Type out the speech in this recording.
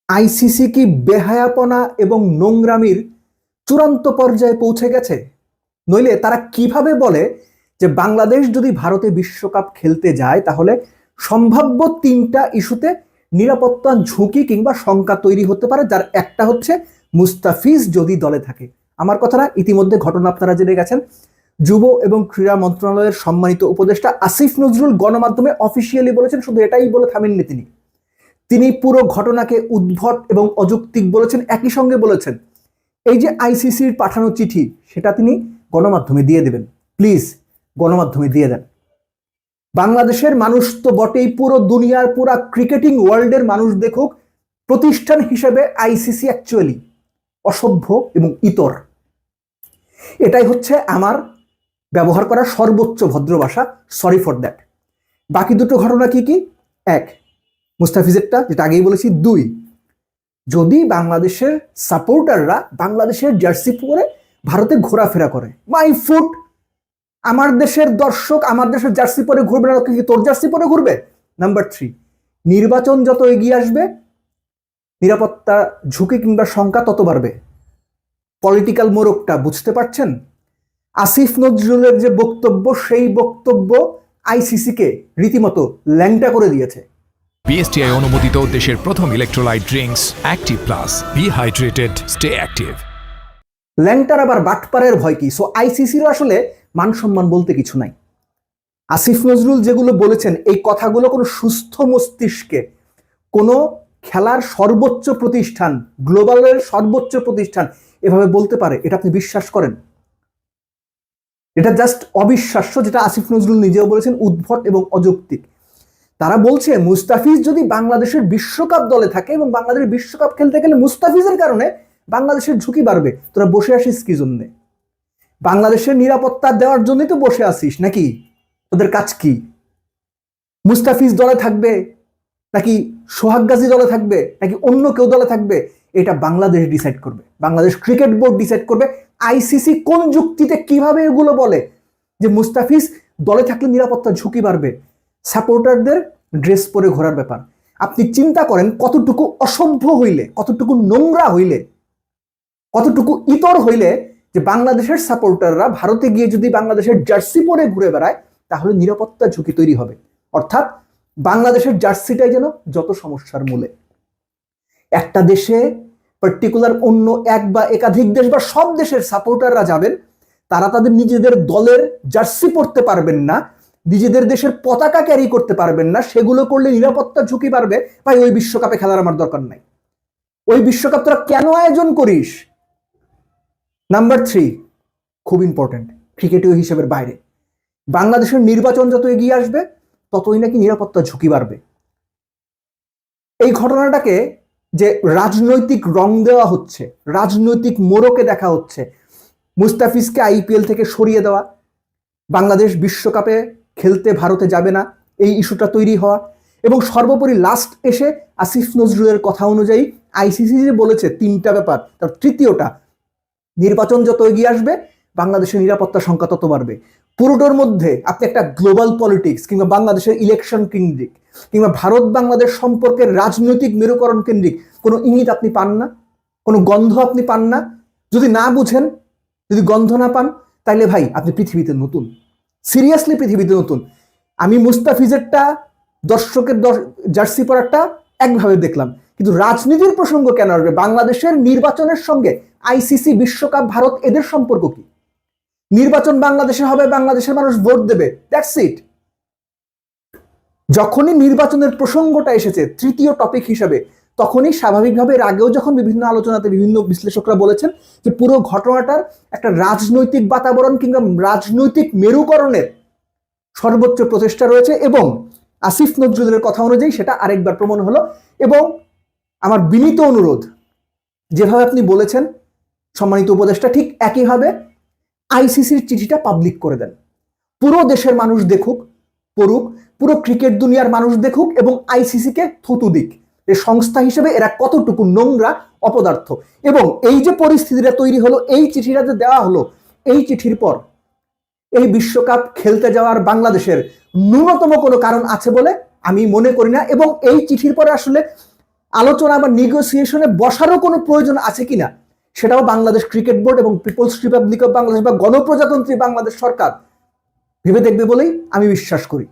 ICC কি বেহায়াপনা এবং নোংরামির চূড়ান্ত পর্যায়ে পৌঁছে গেছে? নইলে তারা কিভাবে বলে যে বাংলাদেশ যদি ভারতে বিশ্বকাপ খেলতে যায় তাহলে সম্ভাব্য তিনটা ইস্যুতে নিরাপত্তা ঝুঁকি কিংবা শঙ্কা তৈরি হতে পারে, যার একটা হচ্ছে মুস্তাফিজ যদি দলে থাকে। আমার কথাটা ইতিমধ্যে ঘটনা আপনারা জেনে গেছেন। যুব এবং ক্রীড়া মন্ত্রণালয়ের সম্মানিত উপদেষ্টা আসিফ নজরুল গণমাধ্যমে অফিসিয়ালি বলেছেন, শুধু এটাই বলে থামেননি তিনি পুরো ঘটনাকে উদ্ভট এবং অযৌক্তিক বলেছেন। একই সঙ্গে বলেছেন এই যে আইসিসির পাঠানো চিঠি সেটা তিনি গণমাধ্যমে দিয়ে দেবেন, প্লিজ গণমাধ্যমে দিয়ে দেন। বাংলাদেশের মানুষ তো বটেই, পুরো দুনিয়ার পুরো ক্রিকেটিং ওয়ার্ল্ডের মানুষ দেখুক প্রতিষ্ঠান হিসেবে আইসিসি অ্যাকচুয়ালি অসভ্য এবং ইতর। এটাই হচ্ছে আমার ব্যবহার করা সর্বোচ্চ ভদ্র ভাষা, সরি ফর দ্যাট। বাকি দুটো ঘটনা কি কি? এক, মুস্তাফিজেরটা যেটা আগেই বলেছি। দুই, যদি বাংলাদেশের সাপোর্টাররা বাংলাদেশের জার্সি পরে ভারতে ঘোরাফেরা করে, মাই ফুট, আমার দেশের দর্শক আমার দেশের জার্সি পরে ঘুরবে না, কি তোর জার্সি পরে ঘুরবে? নাম্বার থ্রি, নির্বাচন যত এগিয়ে আসবে নিরাপত্তা ঝুঁকি কিংবা শঙ্কা তত বাড়বে। পলিটিক্যাল মোড়কটা বুঝতে পারছেন? আসিফ নজরুলের যে বক্তব্য, সেই বক্তব্য আইসিসিকে রীতিমতো ল্যাংটা করে দিয়েছে। বিএসটিআই অনুমোদিত দেশের প্রথম electrolyte drinks active plus, be hydrated, stay active. ল্যাংটার আবার বাটপারের ভয় কি? সো আইসিসির আসলে মান সম্মান বলতে কিছু নাই। আসিফ নজরুল যেগুলো বলেছেন এই কথাগুলো কোনো সুস্থ মস্তিষ্কে, কোনো খেলার সর্বোচ্চ প্রতিষ্ঠান, গ্লোবালের সর্বোচ্চ প্রতিষ্ঠান এভাবে বলতে পারে? এটা আপনি বিশ্বাস করেন? এটা জাস্ট অবিশ্বাস্য, যেটা আসিফ নজরুল নিজেও বলেছেন, উদ্ভট এবং অযৌক্তিক। তারা বলছে মুস্তাফিজ যদি বাংলাদেশের বিশ্বকাপ দলে থাকে এবং বাংলাদেশের বিশ্বকাপ খেলতে গেলে মুস্তাফিজের কারণে বাংলাদেশের ঝুঁকি বাড়বে। তোরা বসে আসিস কি জন্যে? বাংলাদেশের নিরাপত্তা দেওয়ার জন্যই তো বসে আসিস নাকি? তোদের কাজ কি? মুস্তাফিজ দলে থাকবে নাকি সোহাগ গাজী দলে থাকবে নাকি অন্য কেউ দলে থাকবে, এটা বাংলাদেশ ডিসাইড করবে, বাংলাদেশ ক্রিকেট বোর্ড ডিসাইড করবে। আইসিসি কোন যুক্তিতে কিভাবে এগুলো বলে যে মুস্তাফিজ দলে থাকলে নিরাপত্তা ঝুঁকি বাড়বে? সাপোর্টারদের ড্রেস পরে ঘোরার ব্যাপার। আপনি চিন্তা করেন কতটুকু অসভ্য হইলে, কতটুকু নোংরা হইলে, কতটুকু ইতর হইলে যে বাংলাদেশের সাপোর্টাররা ভারতে গিয়ে যদি বাংলাদেশের জার্সি পরে ঘুরে বেড়ায় তাহলে নিরাপত্তা ঝুঁকি তৈরি হবে। অর্থাৎ বাংলাদেশের জার্সিটাই যেন যত সমস্যার মূলে। একটা দেশে পার্টিকুলার অন্য এক বা একাধিক দেশ বা সব দেশের সাপোর্টাররা যাবেন, তারা তাদের নিজেদের দলের জার্সি পরতে পারবেন না, নিজেদের দেশের পতাকা ক্যারি করতে পারবেন না। সেগুলো করলে নিরাপত্তা ঝুঁকি বাড়বে। ভাই, ওই বিশ্বকাপে খেলার আমার দরকার নাই। ওই বিশ্বকাপ তোরা কেন আয়োজন করিস? নাম্বার থ্রি, খুব ইম্পর্টেন্ট, ক্রিকেটীয় হিসেবের বাইরে, বাংলাদেশের নির্বাচন যত এগিয়ে আসবে ততই নাকি নিরাপত্তা ঝুঁকি বাড়বে। এই ঘটনাটাকে যে রাজনৈতিক রং দেওয়া হচ্ছে, রাজনৈতিক মোড়কে দেখা হচ্ছে, মুস্তাফিজকে আইপিএল থেকে সরিয়ে দেওয়া, বাংলাদেশ বিশ্বকাপে খেলতে ভারতে যাবে না, এই ইস্যুটা তৈরি হওয়া, এবং সর্বোপরি লাস্ট এসে আসিফ নজরুলের কথা অনুযায়ী আইসিসি যে বলেছে তিনটা ব্যাপার, তার তৃতীয়টা, নির্বাচন যত এগিয়ে আসবে বাংলাদেশের নিরাপত্তা সংখ্যা তত বাড়বে। পুরোটার মধ্যে আপনি একটা গ্লোবাল পলিটিক্স কিংবা বাংলাদেশের ইলেকশন কেন্দ্রিক কিংবা ভারত বাংলাদেশ সম্পর্কের রাজনৈতিক মেরুকরণ কেন্দ্রিক কোনো ইঙ্গিত আপনি পান না, কোনো গন্ধ আপনি পান না। যদি না বুঝেন, যদি গন্ধ না পান, তাইলে ভাই আপনি পৃথিবীতে নতুন, সিরিয়াসলি পৃথিবীতে নতুন। আমি মুস্তাফিজেরটা, দর্শকের জার্সি পরারটা একভাবে দেখলাম, কিন্তু রাজনীতির প্রসঙ্গ কেন আসবে? বাংলাদেশের নির্বাচনের সঙ্গে আইসিসি, বিশ্বকাপ, ভারত, এদের সম্পর্ক কি? নির্বাচন বাংলাদেশে হবে, বাংলাদেশের মানুষ ভোট দেবে, দ্যাটস ইট। যখনই নির্বাচনের প্রসঙ্গটা এসেছে তৃতীয় টপিক হিসেবে, তখনই স্বাভাবিকভাবে এর আগেও যখন বিভিন্ন আলোচনাতে বিভিন্ন বিশ্লেষকরা বলেছেন যে পুরো ঘটনাটার একটা রাজনৈতিক বাতাবরণ কিংবা রাজনৈতিক মেরুকরণের সর্বোচ্চ প্রচেষ্টা রয়েছে, এবং আসিফ নজরুলের কথা অনুযায়ী সেটা আরেকবার প্রমাণ হলো। এবং আমার বিনীত অনুরোধ, যেভাবে আপনি বলেছেন সম্মানিত উপদেষ্টা, ঠিক একইভাবে আইসিসির চিঠিটা পাবলিক করে দেন, পুরো দেশের মানুষ দেখুক, পড়ুক, পুরো ক্রিকেট দুনিয়ার মানুষ দেখুক, এবং আইসিসিকে থুতু দিক যে সংস্থা হিসেবে এরা কতটুকু নোংরা, অপদার্থ। এবং এই যে পরিস্থিতিটা তৈরি হলো, এই চিঠিটা যে দেওয়া হলো, এই চিঠির পর এই বিশ্বকাপ খেলতে যাওয়ার বাংলাদেশের ন্যূনতম কোনো কারণ আছে বলে আমি মনে করি না। এবং এই চিঠির পরে আসলে আলোচনা বা নেগোসিয়েশনে বসারও কোনো প্রয়োজন আছে কিনা সেটাও বাংলাদেশ ক্রিকেট বোর্ড এবং পিপলস রিপাবলিক অফ বাংলাদেশ বা গণপ্রজাতন্ত্রী বাংলাদেশ সরকার ভেবে দেখবে বলেই আমি বিশ্বাস করি।